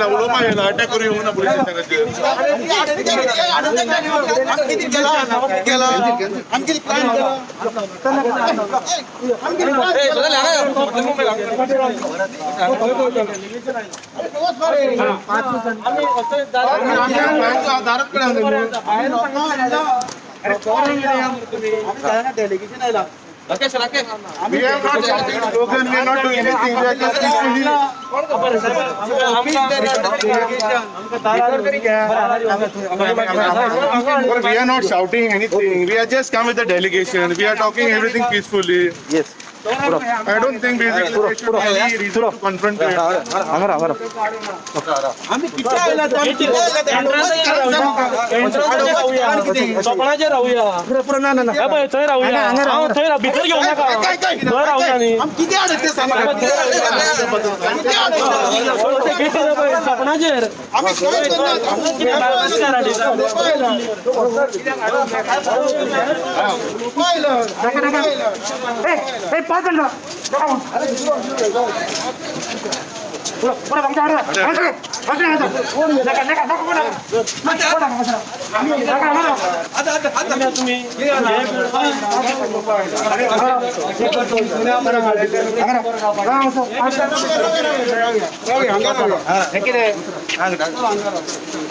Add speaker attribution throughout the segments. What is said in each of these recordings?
Speaker 1: गेला उलोमा गेला अटॅक करू येऊ ना police delegation Rakesh, we have not shouted slogan, we are not doing anything, we are just peacefully. We are not shouting anything, we are just come with the delegation, we are talking everything peacefully. Yes. I don't think basically there should be any reason to confront it.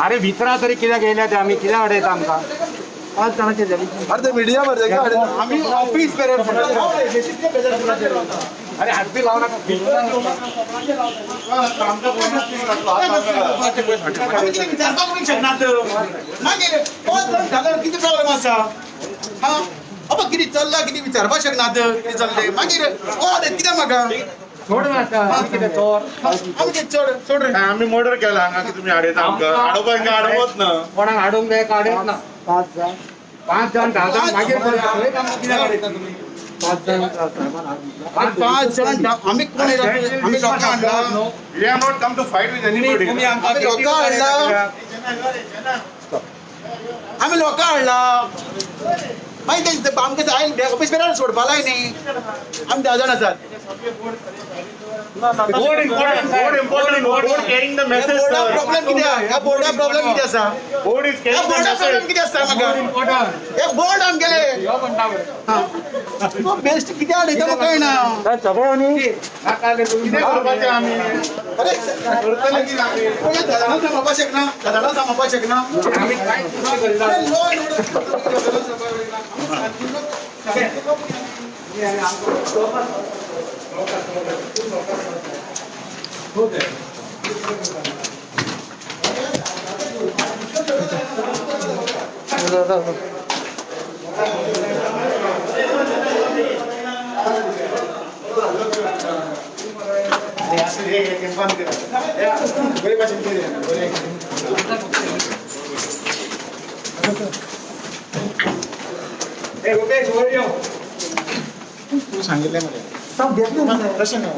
Speaker 2: अरे भितरा तरी कित्याक गेल्या ते आम्ही कित्याक अडयता आमकां 5 जाणांचे अर्धे मीडिया मध्ये आम्ही ऑफिस पेरेड अरे हात बी लावू नका किती प्रॉब्लेम आसा अब किती चल्ला किती विचारपाक शकनात किती चल्ले मागीर कित्याक म्हाका
Speaker 1: आम्ही मर्डर केला हांगा की तुम्ही आडयता आमकां आडोवपाक हांगा आडोवच ना
Speaker 2: कोणाक आडोवंक जाय काडत ना 5 जाण 10 जाण मागीर आम्ही कोण आम्ही लोकांक हाडला
Speaker 1: We have not come to fight with anybody.
Speaker 2: आम्ही लोकांक हाडला मागीर आमकां ऑफिस पेरार सोडपा लाय न्ही आमी 10 जाण आसात
Speaker 1: Board important. Board carrying the message.
Speaker 2: Problem कित्याक बोर्डा प्रॉब्लेम कितें आसा
Speaker 1: Board is carrying the
Speaker 2: बोर्डा प्रॉब्लेम
Speaker 1: message.
Speaker 2: कितें आसता म्हाका एक बोर्ड आमगेले बेस्ट कित्याक उडयता म्हाका कळना
Speaker 1: कितें करपाचें आमी?
Speaker 2: अरे करतले कितें आमी दादांना सांबाळपाक शकना दादांना सांबाळपाक शकना आमी कांय करना
Speaker 1: तू सांगितलंय मला
Speaker 2: सब घेतले
Speaker 1: तसं नाही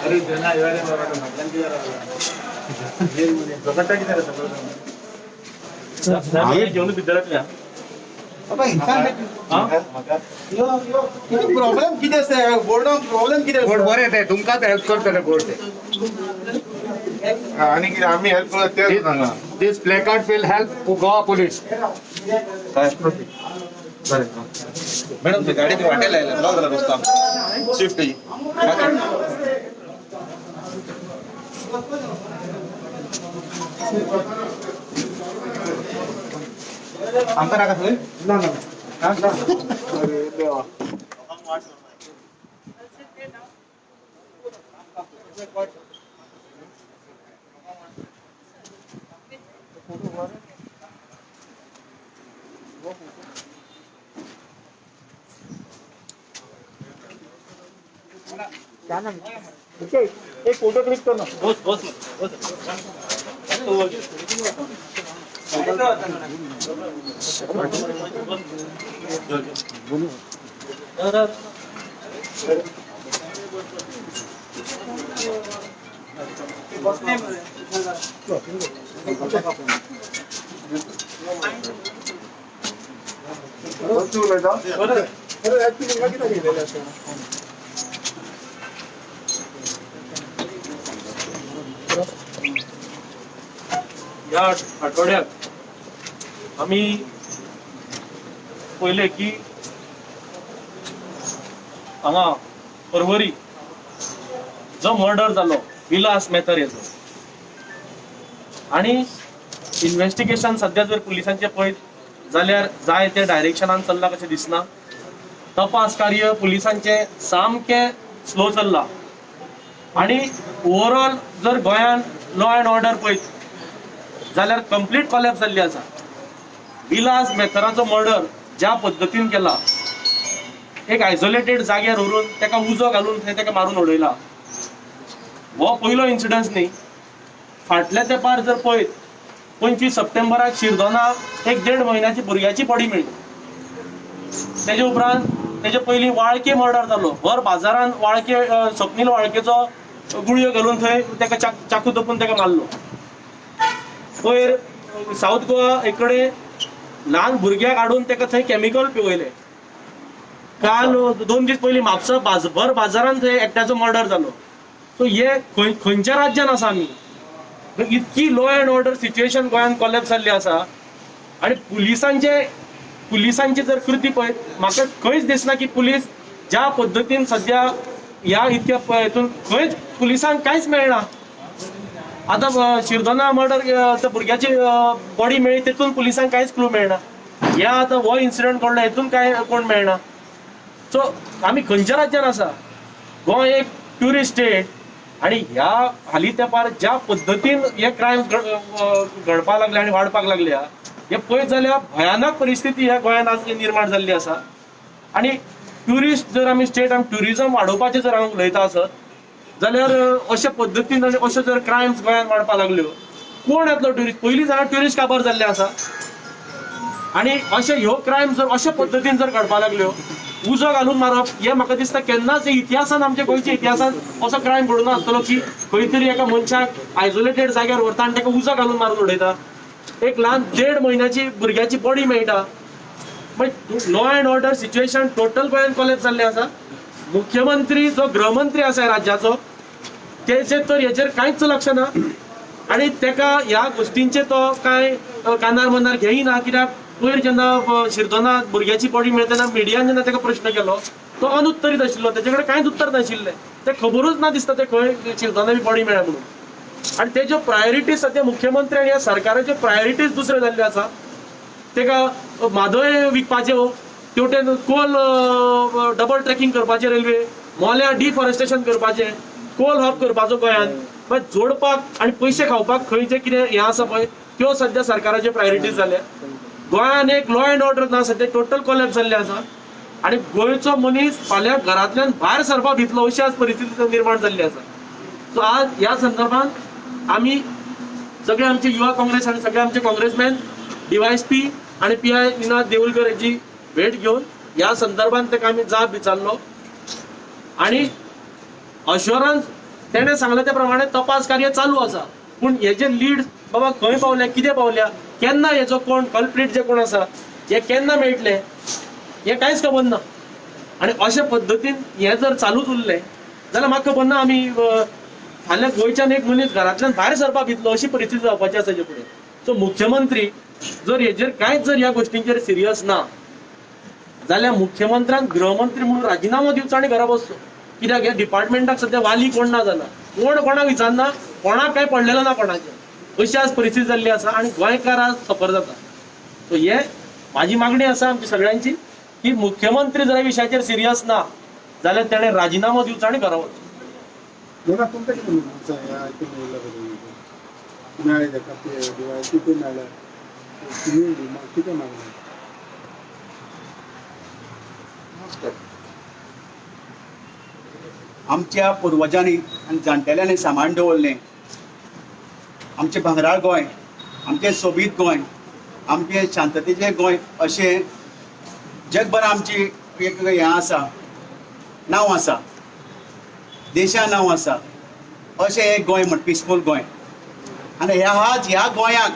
Speaker 1: अरे जना इवाले मला म्हटलं की जरा किती सगळं घेऊन विद्यार्थी
Speaker 2: प्रॉब्लेम कितें आसा बोर्डान प्रॉब्लेम कितें
Speaker 3: बोर्ड बरें ते तुमकांच हेल्प करतले बोर्ड ते
Speaker 1: आणि किती आम्ही हेल्प करत ते सांगा
Speaker 3: this placard will help Goa police
Speaker 4: madam ते गाडी वाटेला आहे ब्लॉक झाला रस्ता स्विफ्ट ही
Speaker 2: आमका नाका थंय ना ना
Speaker 1: अरे देवा
Speaker 2: क्या नाम एक फोटो क्लिक करना
Speaker 4: बस
Speaker 5: या आठवड्यात आम्ही पहिले की हांगा परवरी जो मर्डर जालो विलास मेहतर याचो आणि इन्व्हेस्टिगेशन सध्या जर पुलिसांचे पळयत जाल्यार जाय ते डायरेक्शनान चल्ला कशें दिसना. तपास कार्य पुलिसांचे सामके स्लो चल्ला आणि ओवरऑल जर गोंयान लॉ अँड ऑर्डर पळयत जाल्यार कंप्लीट कॉलॅप्स जाल्ली आसा. विलास मेहतराचो मर्डर ज्या पद्दतीन केला, एक आयसोलेटेड जाग्यार व्हरून तेका उजो घालून थंय तेका मारून उडयला, हो पयलो इन्सिडन्स न्ही. फाटल्या तेंपार जर पळयत 25 सप्टेंबराक शिरदोना एक 1.5 म्हयन्याची भुरग्याची बॉडी मेळ्ळी. तेजे उपरांत तेजे पयलीं वाळके मर्डर जालो. भर बाजारान वाळके स्वप्नील वाळकेचो गुळयो घालून थंय तेका चाकू दपून तेका मारलो. वयर साऊथ गोवा एक ल्हान भुरग्याक हाडून तेका थंय केमिकल पिवयले. काल 2 दीस पयलीं म्हापसा भर बाजारान थंय एकट्याचो मर्डर जालो. सो हे खंयच्या राज्यान आसा आमी? इतकी लॉ अँड ऑर्डर सिच्युएशन गोंयान कॉलॅप्स जाल्ली आसा आणि पुलिसांची जर कृती पळयत म्हाका खंयच दिसना की पुलीस ज्या पद्दतीन सध्या ह्या इतक्या हितून खंयच पुलिसांक कांयच मेळना. आतां शिरदोना मर्डर त्या भुरग्याची बॉडी मेळ्ळी तेतून पुलिसांक कांयच क्लू मेळना. ह्या आतां हो इन्सिडंट घडलो हेतून काय कोण मेळना. सो आमी खंयच्या राज्यान आसा? गोंय एक ट्युरिस्ट स्टेट आणि ह्या हालीं तेंपार ज्या पद्दतीन हे क्रायम्स घडपाक लागले आणि वाडपाक लागल्या, हे पळयत जाल्यार भयानक परिस्थिती ह्या गोंयान आज निर्माण जाल्ली आसा. आणि ट्युरिस्ट जर आमी स्टेट आमी ट्युरिजम वाडोवपाचें जर हांव उलयता आसत जाल्यार अशे पद्दतीन आनी अश्यो जर क्रायम्स गोंयान वाडपाक लागल्यो, कोण येतलो ट्युरिस्ट? पयलींच हांगा ट्युरिस्ट काबार जाल्ले आसा आणि अशे ह्यो क्रायम जर अशे पद्दतीन जर घडपाक लागल्यो, उजो घालून मारप, हे म्हाका दिसता केन्नाच इतिहासान आमच्या गोंयच्या इतिहासान असो क्रायम घडून नासतलो की खंय तरी एका मनशाक आयसोलेटेड जाग्यार व्हरता आनी ताका उजो घालून मारून उडयता. एक ल्हान 1.5 म्हयन्याची भुरग्याची बॉडी मेळटा. मागीर law and order situation total गोंयान कॉलॅप्स जाल्लें आसा. मुख्यमंत्री जो गृहमंत्री आसा राज्याचो तेचे तर हेचेर कांयच लक्ष ना आणि तेका ह्या गोष्टींचे तो काय कानार मनार घेयना. कित्याक पयर जेन्ना शिरदोना भुरग्याची बॉडी मेळटना मिडियान जेन्ना तेका प्रश्न केलो तो अनुत्तरीत आशिल्लो, तेजे कडेन कांयच उत्तर नाशिल्लें. ते खबरूच ना दिसता ते खंय शिरदोना बॉडी मेळ्ळ्या म्हणून. आणि तेज्यो प्रायोरिटीज सध्या मुख्यमंत्री आनी ह्या सरकाराच्यो प्रायोरिटीज दुसऱ्यो जाल्ल्यो आसा. तेका म्हादय विकपाच्यो, तेवटेन कोल डबल ट्रॅकिंग करपाचें रेल्वे, मोल्या डिफॉरेस्टेशन करपाचें, कोल हब करपाचो गोंयान, मागीर जोडपाक आनी पयशे खावपाक खंय जें कितें हें आसा पळय त्यो सध्या सरकाराच्यो प्रायोरिटीज जाल्या. गोंयान एक लॉ अँड ऑर्डर ना, सध्या टोटल कॉलॅप्स जाल्लें आसा आणि गोंयचो मनीस फाल्यां घरांतल्यान भायर सरपाक भितलो अशी आज परिस्थिती निर्माण जाल्ली आसा. सो आज ह्या संदर्भात आमी सगळे आमचे युवा काँग्रेस आणि सगळे आमचे काँग्रेसमॅन DYSP आणि PI निनाद देऊलकर यांची भेट घेऊन या संदर्भात ताका आमी जाब विचारलो आणि अश्युरन्स तेणे सांगले त्या प्रमाणे तपास कार्य चालू आसा. पूण हेजे लीड बाबा खंय पावल्या, कितें पावल्या, केन्ना हेजो कोण कल्प्रीट जे कोण आसा हे केन्ना मेळटले हे कांयच खबर ना. आणि अशे पद्दतीन हे जर चालूच उरलें जाल्यार म्हाका खबर ना आमी फाल्यां गोंयच्यान एक मनीस घरांतल्यान भायर सरपाक भितलो अशी परिस्थिती जावपाची आसा हेजे फुडें. सो मुख्यमंत्री जर हेजेर कांयच जर ह्या गोष्टींचेर सिरियस ना जाल्यार मुख्यमंत्र्यान गृहमंत्री म्हणून राजिनामो दिवचो आनी घरा बसचो. कित्याक ह्या डिपार्टमेंटाक सध्या वाली कोण ना जाला, कोण कोणाक विचारना, कोणाक काय पडलेलो ना कोणाचें, अशी आज परिस्थिती जाल्ली आसा आणि गोंयकार आज सफर जाता. सो हे म्हाजी मागणी आसा आमची सगळ्यांची की मुख्यमंत्री जर ह्या विशयाचेर सिरियस ना जाल्यार तेणें राजिनामो दिवचो आनी घरा वचचो.
Speaker 2: आमच्या पुर्वजांनी आणि जाणटेल्यांनी सांबाळून दवरलें आमचें भांगराळ गोंय, आमचें सोबीत गोंय, आमचें शांततेचें गोंय अशें जगभर आमची एक हें आसा, नांव आसा, देशां नांव आसा. अशें एक गोंय म्हण पिसफूल गोंय. आनी ह्या गोंयाक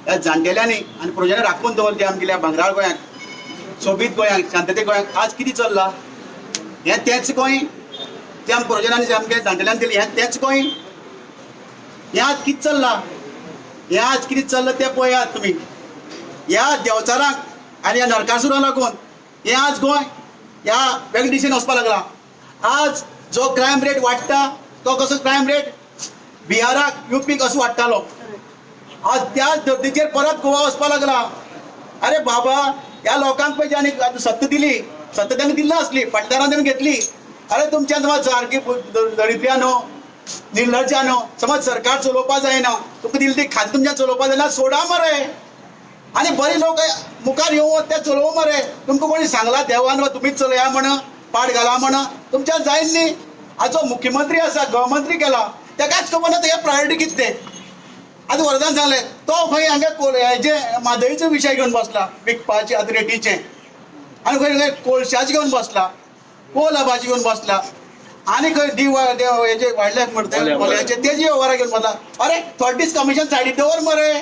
Speaker 2: ह्या जाणटेल्यांनी आनी प्रजाने राखून दवरली आमगेल्या भांगराळ गोंयाक, सोबीत गोंयाक, शांतते गोंयाक आज कितें चल्लां? हें तेंच गोंय जें आमच्या प्रजानांनी जें आमच्या जाणटेल्यांनी दिलें हें तेंच गोंय. हें आज कितें चल्लां? हें आज कितें चल्लां तें पळयात तुमी. ह्या देंवचाराक आनी ह्या नरकासुराक लागून हें आज गोंय ह्या वेगळे दिशेन वचपाक लागला. आज जो क्रायम रेट वाडटा तो कसो क्रायम रेट बिहाराक UP कसो वाडटालो, आज त्याच धर्तीचेर परत गोवा वचपाक लागला. अरे बाबा, ह्या लोकांक पळय ज्यांनी सत्ता दिली, सत्ता तांकां दिल्ली नासली, पट्टारां तांणी घेतली. अरे तुमच्या समज सारकी दरिद्र्यानो, निर्लज्जानो, समज सरकार चलोवपा जायना, तुमकां दिली ती खाती तुमच्या चलोवपा जायना, सोडा मरे. आनी बरे लोक मुखार येवन ते चलोव मरे. तुमकां कोणी सांगला देवान तुमीच चलया म्हण, पाड घाला म्हण? तुमच्यान जायन न्ही. आज जो मुख्यमंत्री आसा, गृहमंत्री केला, तेकाच खबर ना तें प्रायोरिटी कितें तें. आतां वरदान सांगलें तो खंय हांगा हेजे म्हादईचो विशय घेवन बसला, विकपाचे आतां रेटीचे, आनी खंय कोळशाचे घेवन बसला, कोल भाजी घेवन बसला, आनी खंय हेजे वाडल्याक म्हणटा कोल्याचे तेजी व्यवहारां घेवन बसला. अरे थोडे दीस कमिशन सायडीक दवर मरे.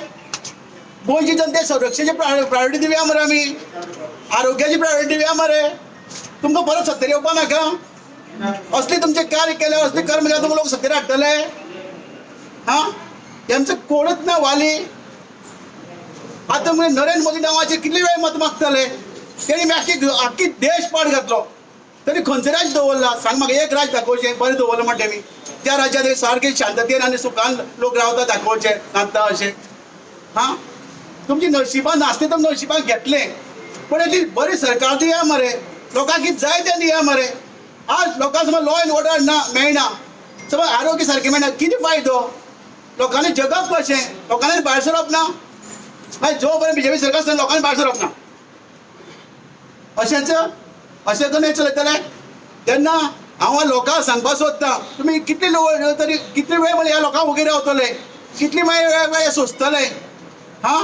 Speaker 2: गोंयची जनते संरक्षणाची प्रायोरिटी दिवया मरे आमी, आरोग्याची प्रायोरिटी दिवया मरे. तुमकां परत सत्तेर येवपा नाका. असले तुमचे कार्य केले, असले कर्म केले तुमकां लोक सत्तेर हाडटले? हा, तेंचं कोणूच ना वाली. आतां नरेंद्र मोदी नांवाचे कितले वेळ मत मागतले? तेणी आख्खी देश पाड घातलो, तरी खंयचो राज्य दवरला? सांग म्हाका एक राज्य दाखोवचें बरें दवरलें म्हणटा तेमी. त्या राज्यात सारके शांततेन आनी सुखान लोक रावता दाखोवचे नाचता अशें. हा, तुमची नशिबान नासते तर नशिबान घेतले, पण इतली बरी सरकार दिया मरे. लोकांक कितें जाय तें दिया मरे. आज लोकांक समज लॉ एंड ऑर्डर ना, मेळना, समज आरोग्य सारकें मेळना, कितें फायदो? लोकांनी जगप कशें? लोकांनी भायर सरप ना. मागीर जो बरें BJP सरकार आसता लोकांनी भायर सरप ना. अशें करून चलयतले. तेन्ना हांव लोकांक सांगपाक सोदतां, तुमी कितले तरी कितले वेळ म्हळ्यार ह्या लोकांक वगैरे रावतले, कितले मागीर हे सोंसतले? हा,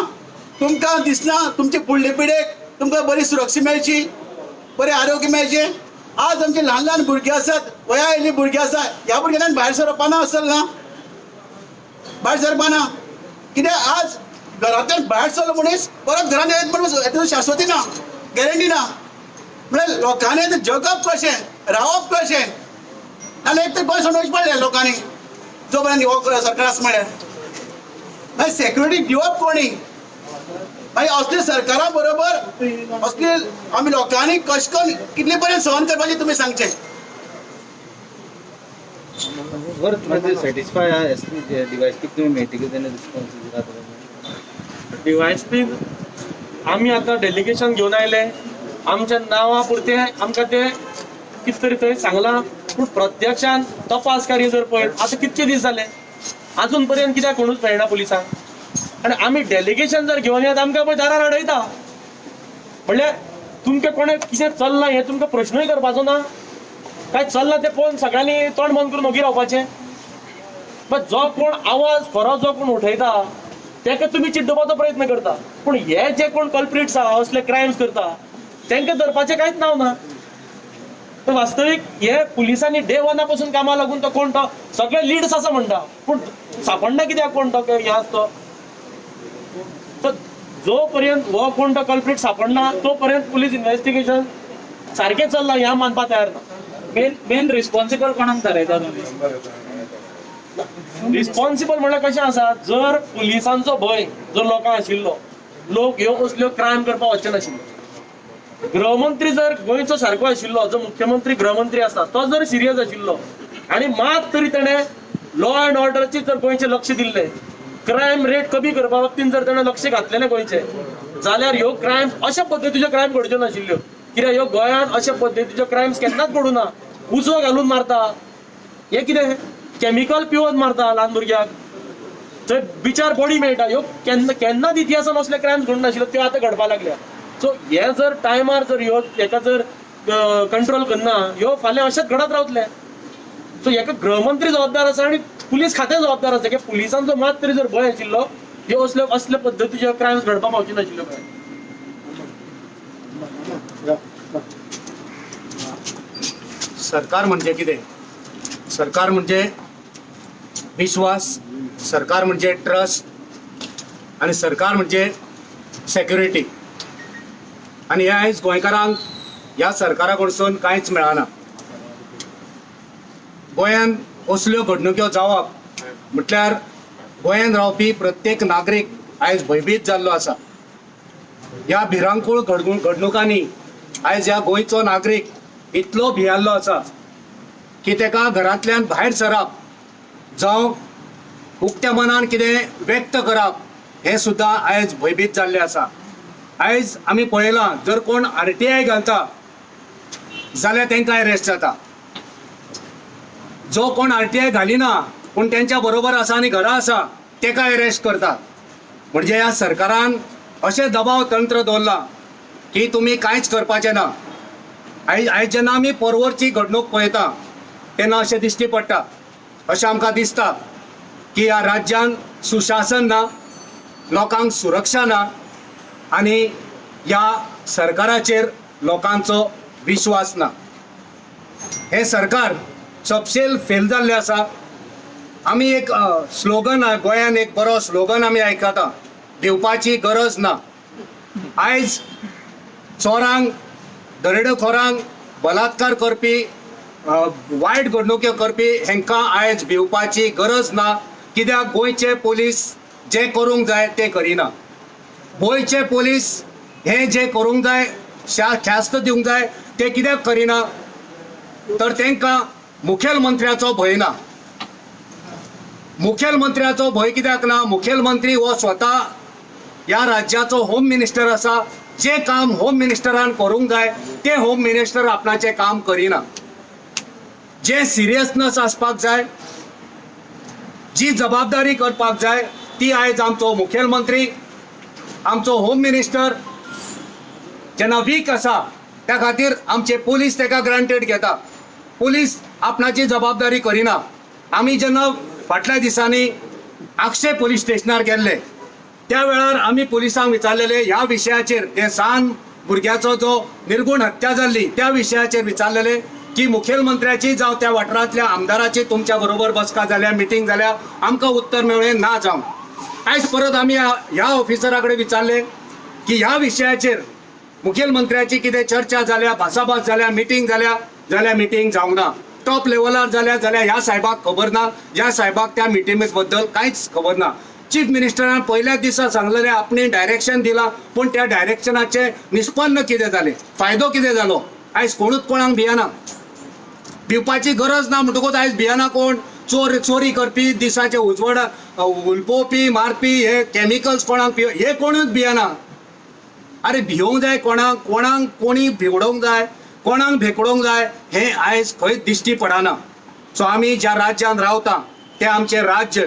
Speaker 2: तुमकां दिसना तुमचे फुडले पिळगेक तुमकां बरी सुरक्षा मेळची, बरें आरोग्य मेळचें? आज आमचे ल्हान ल्हान भुरगे आसात, वया आयिल्लीं भुरगीं आसात, ह्या भुरग्यांक भायर सरपाना आसतलें ना? भायर सरपाना कित्याक आज घरांतल्यान भायर सरलो मनीस परत घरांत येत म्हणून हेतून शाश्वती ना, गॅरंटी ना. म्हळ्यार लोकांनी जगप कशें, रावप कशें? नाल्यार एक तर गोंय सोडून वचपाक पडलें लोकांनी, जो पर्यंत हो सरकार आसा म्हळ्यार. मागीर सेक्युरिटी दिवप कोणी? मागीर असले सरकारा बरोबर असले आमी लोकांनी कशें करून कितले पर्यंत सहन करपाचें तुमी सांगचें.
Speaker 4: सॅटिस्फाय डिवायस किती तुम्ही मेळटी की त्याने रिस्पॉन्स
Speaker 5: DYSP आमी आतां डेलिगेशन घेवन आयले, आमच्या नांवा पुरते आमकां ते कितें तरी थंय सांगलां, पूण प्रत्यक्षान तपास कार्य जर पळयत आतां कितके दीस जाले, अजून पर्यंत कित्याक कोणूच मेळना पुलिसांक. आनी आमी डेलिगेशन जर घेवन येत आमकां पळय दारार अडयता. म्हणल्यार तुमकां कोणें कितें चल्लां हें तुमकां प्रश्नूय करपाचो ना, काय चल्लां तें पळोवन सगळ्यांनी तोंड बंद करून ओगी रावपाचें? पण जो कोण आवाज खरो जो कोण उठयता तेका तुमी चिड्डुपाचो प्रयत्न करता, पूण हे जे कोण कल्प्रिट्स आहा असले क्रायम्स करता तेंकां धरपाचें कांयच नांव ना. तर वास्तवीक हे पुलिसांनी डे 1 पासून कामाक लागून तो कोण तो सगळे लीड्स आसा म्हणटा, पूण सापडना कित्याक कोण तो हे आसता तो? जो पर्यंत हो कोण तो कल्प्रिट सापडना तो पर्यंत पुलीस इन्व्हेस्टिगेशन सारकें चल्लां ह्या मानपाक तयार ना.
Speaker 6: मेन रिस्पॉन्सिबल कोणाक थारायता तुमी?
Speaker 5: रिस्पॉन्सिबल म्हळ्यार कशें आसा, जर पुलिसांचो भंय जर लोकांक आशिल्लो, लोक ह्यो असल्यो क्रायम करपाक वचचे नाशिल्ले. गृहमंत्री जर गोंयचो सारको आशिल्लो, जो मुख्यमंत्री गृहमंत्री आसा तो जर सिरियस आशिल्लो आनी मात तरी तेणें लॉ अँड ऑर्डरची जर गोंयचें लक्ष दिल्लें, क्रायम रेट कमी करपा बाबतींत जर तेणें लक्ष घातलेलें गोंयचें, जाल्यार ह्यो क्रायम अशा पद्दतीच्यो क्रायम घडच्यो नाशिल्ल्यो. कित्याक ह्यो गोंयांत अशा पद्दतीच्यो क्रायम्स केन्नाच घडूं ना. उजो घालून मारता, हे कितें केमिकल पिवन मारता ल्हान भुरग्याक, थंय बिचार बॉडी मेळटा. ह्यो केन्नाच इतिहासान असले क्रायम्स घडूंक नाशिल्ले, त्यो आतां घडपाक लागल्या. सो हे जर टायमार जर ह्यो हेका जर कंट्रोल करना, ह्यो फाल्यां अशेंच घडत रावतले. सो हेका गृहमंत्री जबाबदार आसा आनी पुलीस खातें जबाबदार आसा की पुलिसांचो मात तरी जर भंय आशिल्लो ह्यो असले पद्दतीच्यो क्रायम्स घडपाक पावचे नाशिल्ल्यो.
Speaker 3: सरकार म्हणजे कितें? सरकार म्हणजे विश्वास, सरकार म्हणजे ट्रस्ट आणि सरकार म्हणजे सेक्युरिटी. आणि हे आयज गोंयकारांक ह्या सरकारा कडसून कांयच मेळना. गोंयांत असल्यो घडणुको जावप म्हटल्यार गोंयांत रावपी प्रत्येक नागरीक आयज भयभीत जाल्लो आसा. ह्या भिरांकूळ घडणुकांनी आयज ह्या गोंयचो नागरीक इतलो भियेल्लो आसा की तेका घरांतल्यान भायर सरप जावं उक्त्या मनान कितें व्यक्त करप हें सुद्दां आयज भयभीत जाल्लें आसा. आयज आमी पळयलां, जर कोण RTI घालता जाल्यार तांकां अरेस्ट जाता. जो कोण RTI घालिना पूण तेंच्या बरोबर आसा आनी घरा आसा तेका अरेस्ट करतात. म्हणजे ह्या सरकारान अशें दबाव तंत्र दवरला की तुमी कांयच करपाचें ना. आयज जेन्ना आमी परवरची घडणूक पळयता तेन्ना अशें दिश्टी पडटा, अशें आमकां दिसता की ह्या राज्यान सुशासन ना, लोकांक सुरक्षा ना आनी ह्या सरकाराचेर लोकांचो विश्वास ना. हे सरकार सपशेल फेल जाल्लें आसा. आमी एक स्लोगन गोंयान एक बरो स्लोगन आमी आयकता, दिवपाची गरज ना. आयज चोरांक, दरोडेखोरांक, बलात्कार करपी, वायट घडणुक्यो करपी हेंकां आयज भिवपाची गरज ना. कित्याक गोंयचे पोलीस जे करूंक जाय ते करिना. गोंयचे पोलीस हे जे करूंक जाय, ख्यास्त दिवंक जाय ते कित्याक करिना, तर तांकां मुखेलमंत्र्याचो भंय ना. मुखेलमंत्र्याचो भंय कित्याक ना? मुखेलमंत्री हो स्वता ह्या राज्याचो होम मिनिस्टर आसा. जे काम होम मिनिस्टरान करूंक जाय ते होम मिनिस्टर आपणाचें काम करिना. जे सिरियसनेस आसपाक जाय, जी जबाबदारी करपाक जाय ती आयज आमचो मुखेलमंत्री, आमचो होम मिनिस्टर जेन्ना वीक आसा त्या खातीर आमचे पुलीस तेका ग्रांटेड घेता. पुलीस आपणाची जबाबदारी करिना. आमी जेन्ना फाटल्या दिसांनी आक्षे पुलीस स्टेशनार गेल्ले त्या वेळार आमी पुलिसांक विचारलेले ह्या विशयाचेर, ते सान भुरग्याचो जो निर्गुण हत्या जाल्ली त्या विशयाचेर विचारलेले की मुखेलमंत्र्याची जावं त्या वाठारांतल्या आमदाराची तुमच्या बरोबर बसका जाल्या, मिटींग जाल्या. आमकां उत्तर मेळ्ळें ना. जावं आयज परत आमी ह्या ऑफिसरा कडेन विचारले की ह्या विशयाचेर मुखेलमंत्र्याची कितें चर्चा जाल्या, भासाभास जाल्या, मिटींग जाल्या जाल्यार मिटींग जावंक ना. टॉप लेवलार जाल्यार ह्या साहेबाक खबर ना, ह्या साहेबाक त्या मिटींगे बद्दल कांयच खबर ना. चीफ मिनिस्टरान पयल्याच दिसा सांगलेलें आपणें डायरेक्शन दिलां, पूण त्या डायरेक्शनाचें निष्पन्न कितें जालें, फायदो कितें जालो? आयज कोणूच कोणाक भियेना. भिवपाची गरज ना म्हणटकूच आयज भियेना कोण? चोरी करपी, दिसाचे उजवड उलपोवपी, मारपी, हे कॅमिकल्स कोणाक हे कोणूच भियेना. अरे भिवंक जाय कोणाक? कोणाक कोणी भिवडोवंक जाय, कोणाक भेकडोवंक जाय हे आयज खंयच दिश्टी पडना. सो आमी ज्या राज्यान रावता तें आमचें राज्य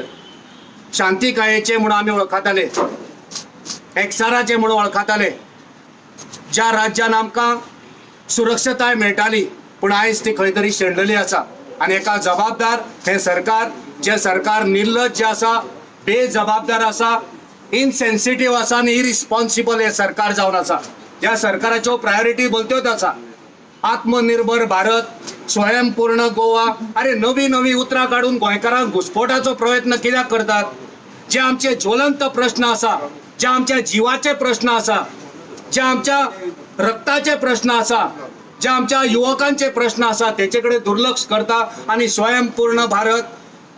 Speaker 3: शांतीकायेचें म्हणून आमी वळखताले, एकचाराचें म्हणून वळखताले. ज्या राज्यान आमकां सुरक्षताय मेळटाली पूण आयज ती खंय तरी शेणलेली आसा. आनी हेका जबाबदार हे सरकार, जे सरकार निर्लज्ज आसा, बेजबाबदार आसा, इनसेन्सिटिव्ह आसा आनी इरिस्पॉन्सिबल हे सरकार जावन आसा. ह्या सरकाराच्यो प्रायोरिटी बोलत्योच आसा. आत्मनिर्भर भारत, स्वयंपूर्ण गोवा. अरे नवी नवी उतरां काडून गोंयकारांक घुसपोटाचो प्रयत्न कित्याक करतात? जे आमचे ज्वलंत प्रश्न आसा, जे आमच्या जिवाचे प्रश्न आसा, जे आमच्या रक्ताचे प्रश्न आसा, जे आमच्या युवकांचे प्रश्न आसा तेचे कडेन दुर्लक्ष करता आनी स्वयंपूर्ण भारत,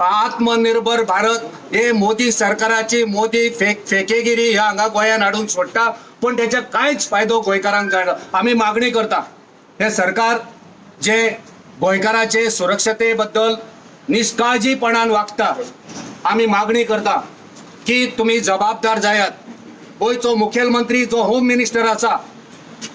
Speaker 3: आत्मनिर्भर भारत हे मोदी सरकाराची मोदी फेकेगिरी ह्या हांगा गोंयान हाडून सोडटा. पूण तेचे कांयच फायदो गोंयकारांक जायना. आमी मागणी करता हे सरकार जे गोंयकाराचे सुरक्षते बद्दल निश्काळजीपणान वागता. आमी मागणी करता की तुमी जबाबदार जायात. गोंयचो मुखेलमंत्री जो होम मिनिस्टर आसा,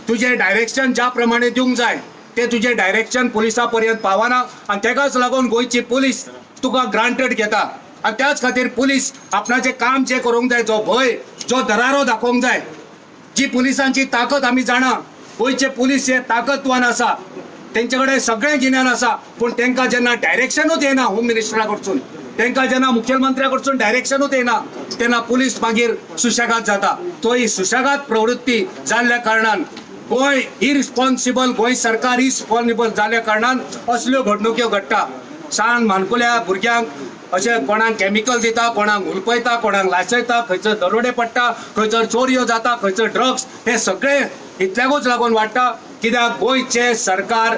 Speaker 3: तुझे डायरेक्शन ज्या प्रमाणे दिवंक जाय ते तुझे डायरेक्शन पुलिसा पर्यंत पावना आनी तेकाच लागून गोंयची पुलीस तुका ग्रांटेड घेता. आनी त्याच खातीर पुलीस आपणाचें काम जे करूंक जाय, जो भंय, जो दरारो दाखोवंक जाय, जी पुलिसांची ताकद आमी जाणा. गोंयचे पुलीस हे ताकदवान आसा, तेंचे कडेन सगळें गिन्यान आसा, पूण तांकां जेन्ना डायरेक्शनूच येना होम मिनिस्टरा कडसून, तांकां जेन्ना मुखेलमंत्र्या कडसून डायरेक्शनूच येना तेन्ना पुलीस मागीर सुशेगाद जाता. तो ही सुशेगाद प्रवृत्ती जाल्ल्या कारणान गोंय इरिस्पॉन्सिबल, गोंय सरकार इरिस्पॉन्सिबल जाल्ल्या कारणान असल्यो घडणुक्यो घडटा. शाळान मानकुल्या भुरग्यांक अशें कोणाक केमिकल दिता, कोणाक उलपयता, कोणाक लासयता, खंयसर दरोडे पडटा, खंयसर चोरयो जाता, खंयसर ड्रग्स, हे सगळे इतल्याकूच लागून वाडटा कित्याक गोंयचे सरकार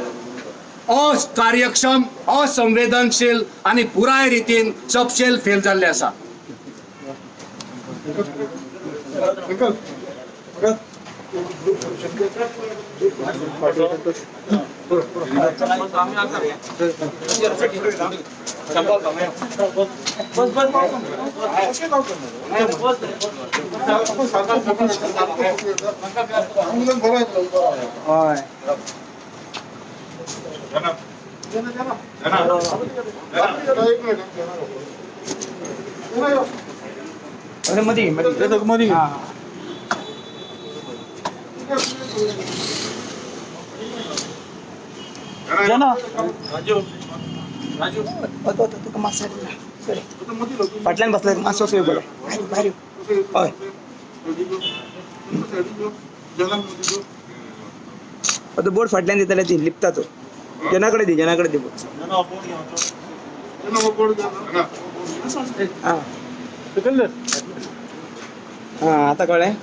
Speaker 3: अकार्यक्षम, असंवेदनशील आनी पुराय रितीन सपशेल फेल जाल्ले आसा.
Speaker 7: फाटल्यान बसले मातसो सोय बरो भायर हय तो बोर्ड फाटल्यान दिताले ती लिपता तो जना कडेन दी बोर्ड हा आता कळ्ळें